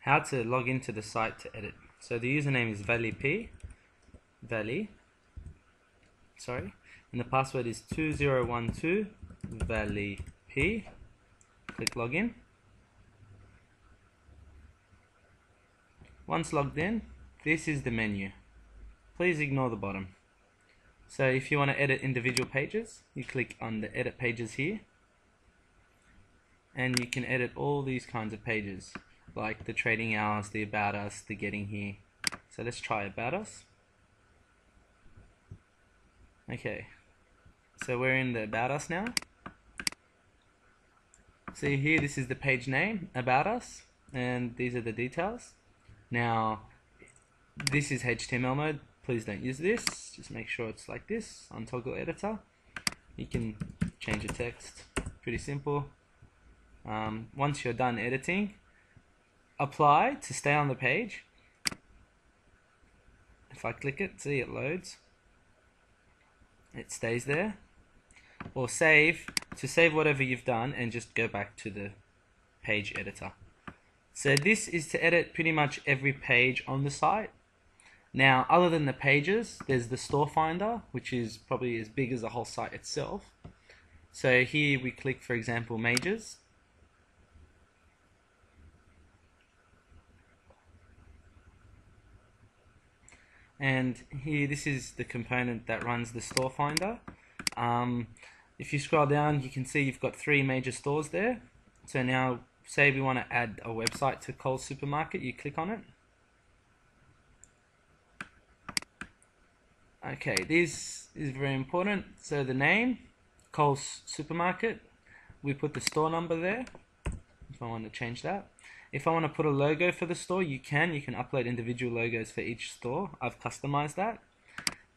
how to log into the site to edit. So the username is Valley, and the password is 2012 Valley P. Click login. Once logged in, this is the menu. Please ignore the bottom. So if you want to edit individual pages, you click on the edit pages here, and you can edit all these kinds of pages, like the trading hours, the about us, the getting here. So let's try about us. Okay, so we're in the about us now. See here, this is the page name, about us, and these are the details. Now, this is HTML mode. Please don't use this. Just make sure it's like this on toggle editor. You can change the text. Pretty simple. Once you're done editing, apply to stay on the page. If I click it, see, it loads. It stays there. Or save to save whatever you've done and just go back to the page editor. So this is to edit pretty much every page on the site. Now, other than the pages, there's the store finder, which is probably as big as the whole site itself. So here we click, for example, majors. And here, this is the component that runs the store finder. If you scroll down, you can see you've got 3 major stores there. So now, say we want to add a website to Coles Supermarket, you click on it. Okay, this is very important. So the name, Coles Supermarket, we put the store number there, if I want to change that. If I want to put a logo for the store, you can upload individual logos for each store. I've customized that.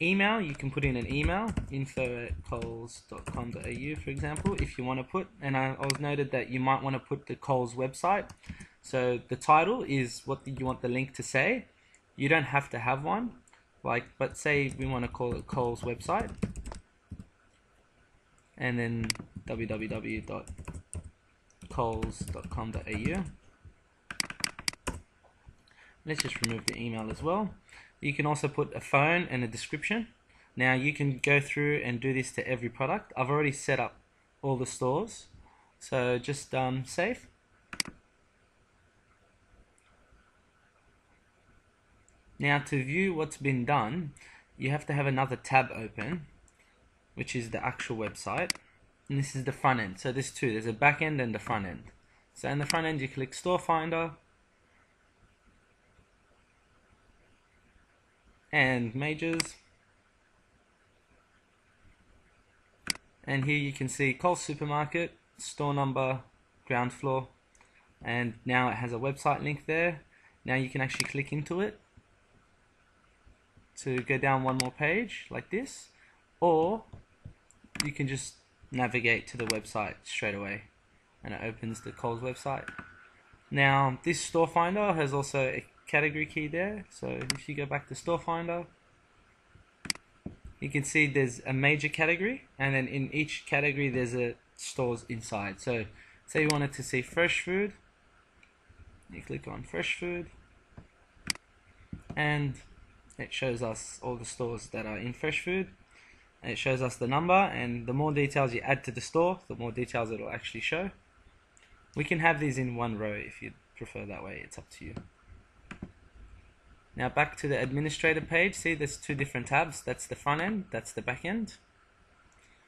Email, you can put in an email, info@coles.com.au, for example, if you want to put, and I was noted that you might want to put the Coles website. So the title is what you want the link to say. You don't have to have one, but say we want to call it Coles website, and then www.coles.com.au. Let's just remove the email as well. You can also put a phone and a description. Now you can go through and do this to every product. I've already set up all the stores, so just save. Now to view what's been done, you have to have another tab open, which is the actual website, and this is the front end. So there's 2, there's a back end and the front end. So in the front end you click Store Finder and Majors, and here you can see Coles Supermarket, store number, ground floor, and now it has a website link there. Now you can actually click into it to go down one more page like this, or you can just navigate to the website straight away and it opens the Coles website. Now this store finder has also a category key there, so if you go back to store finder, you can see there's a major category, and then in each category there's a stores inside. So say you wanted to see fresh food, you click on fresh food, and it shows us all the stores that are in fresh food, and it shows us the number, and the more details you add to the store, the more details it will actually show. We can have these in one row if you prefer that way, it's up to you. Now back to the administrator page, see there's 2 different tabs, that's the front end, that's the back end.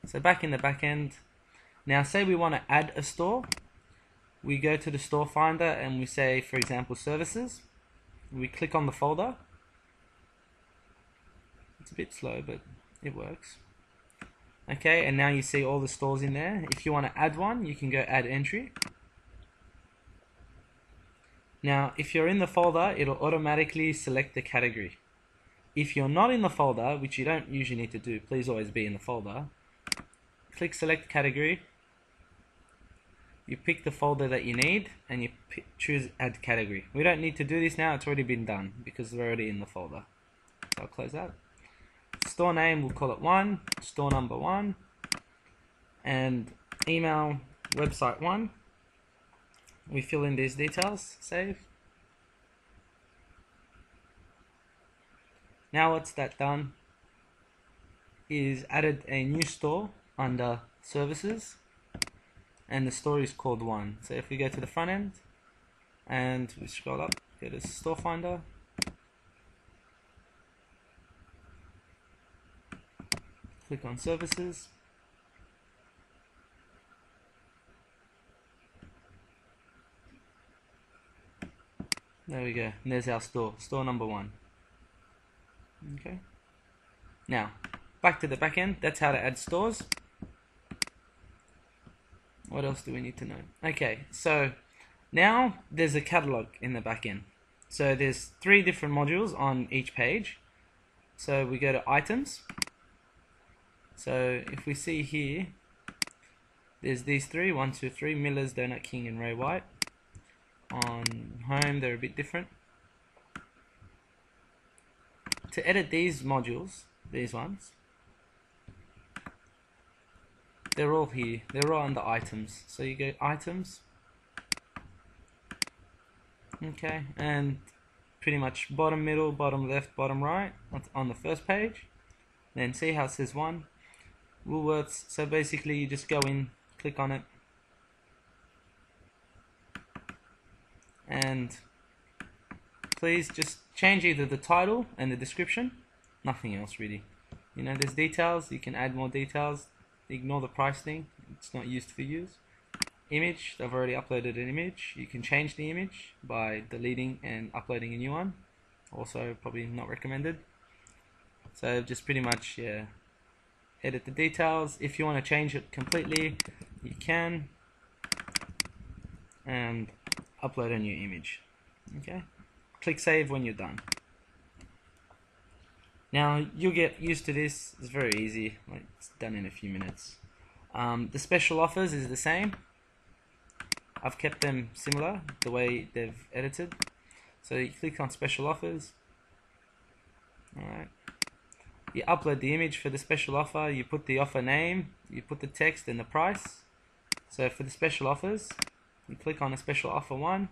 So back in the back end, now say we want to add a store, we go to the store finder and we say, for example, services, we click on the folder. It's a bit slow, but it works. Okay, and now you see all the stores in there. If you want to add one, you can go add entry. Now, if you're in the folder, it'll automatically select the category. If you're not in the folder, which you don't usually need to do, please always be in the folder, click select category. You pick the folder that you need and you choose add category. We don't need to do this now, it's already been done because we're already in the folder. So I'll close that. Store name, we'll call it 1, store number 1, and email website 1. We fill in these details, save. Now what's that done is added a new store under services, and the store is called 1. So if we go to the front end and we scroll up, go to store finder, click on services, there we go, and there's our store number 1. Okay, now back to the back end. That's how to add stores. What else do we need to know? Okay, so now there's a catalog in the back end. So there's 3 different modules on each page. So we go to items. So if we see here, there's these 3, 1, 2, 3, Miller's, Donut King, and Ray White. On home, they're a bit different. To edit these modules, these ones, they're all here. They're all under items. So you go items. Okay, and pretty much bottom middle, bottom left, bottom right on the first page. Then see how it says 1. Woolworths. So basically you just go in, click on it, and please just change either the title and the description, nothing else really. You know, there's details, you can add more details. Ignore the price thing, it's not used for use. Image, I've already uploaded an image. You can change the image by deleting and uploading a new one, also probably not recommended. So just pretty much, yeah, edit the details. If you want to change it completely, you can, and upload a new image. Okay, click save when you're done. Now you'll get used to this. It's very easy, like it's done in a few minutes. The special offers is the same. I've kept them similar the way they've edited. So you click on special offers. Alright, you upload the image for the special offer, you put the offer name, you put the text and the price. So for the special offers, you click on a special offer 1.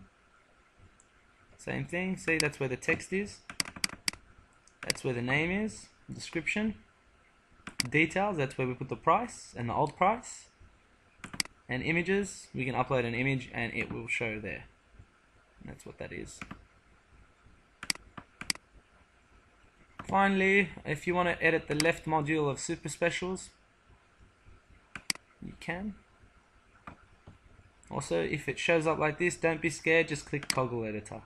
Same thing, see, that's where the text is. That's where the name is, description, details, that's where we put the price and the old price. And images, we can upload an image and it will show there. That's what that is. Finally, if you want to edit the left module of super specials, you can. Also, if it shows up like this, don't be scared, just click toggle editor.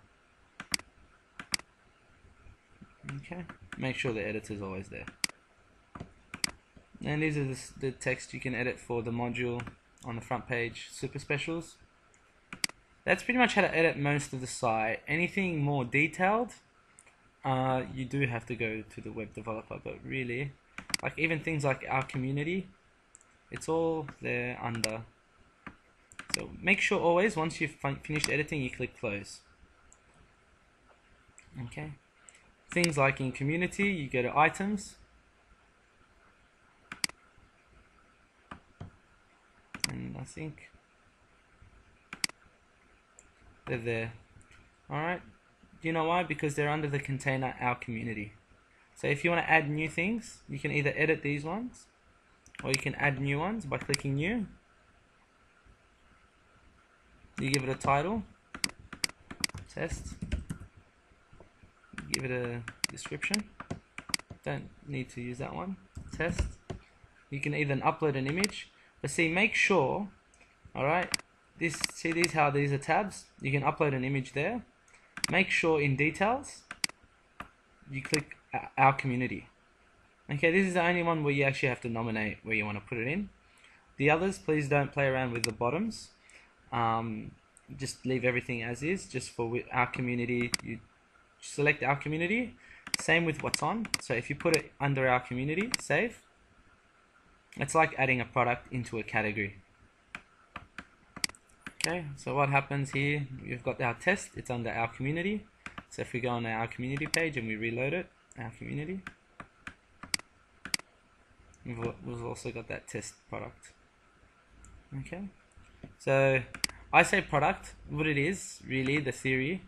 Okay, make sure the editor is always there. And these are the text you can edit for the module on the front page, super specials. That's pretty much how to edit most of the site. Anything more detailed, you do have to go to the web developer, but really, like even things like our community, it's all there under. So make sure always, once you've finished editing, you click close. Okay. Things like in community, you go to items, and I think they're there. Alright, do you know why? Because they're under the container our community. So if you want to add new things, you can either edit these ones, or you can add new ones by clicking new. You give it a title, test. Give it a description. Don't need to use that one. Test. You can even upload an image, but see, make sure. All right. See these how these are tabs. You can upload an image there. Make sure in details you click our community. Okay, this is the only one where you actually have to nominate where you want to put it in. The others, please don't play around with the bottoms. Just leave everything as is. Just for our community, you select our community. Same with what's on. So if you put it under our community, save. It's like adding a product into a category. Okay, so what happens here, we've got our test, it's under our community. So if we go on our community page and we reload it, our community, we've also got that test product. Okay, so I say product, what it is, really, the theory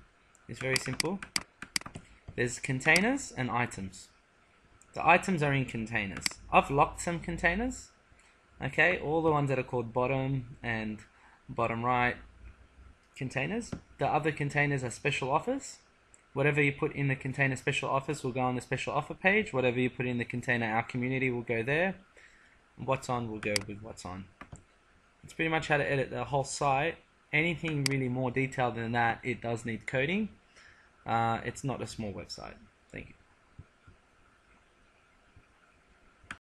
is very simple. There's containers and items. The items are in containers. I've locked some containers. Okay, all the ones that are called bottom and bottom right containers. The other containers are special offers. Whatever you put in the container special offers will go on the special offer page. Whatever you put in the container our community will go there. What's on will go with what's on. It's pretty much how to edit the whole site. Anything really more detailed than that, it does need coding. It's not a small website.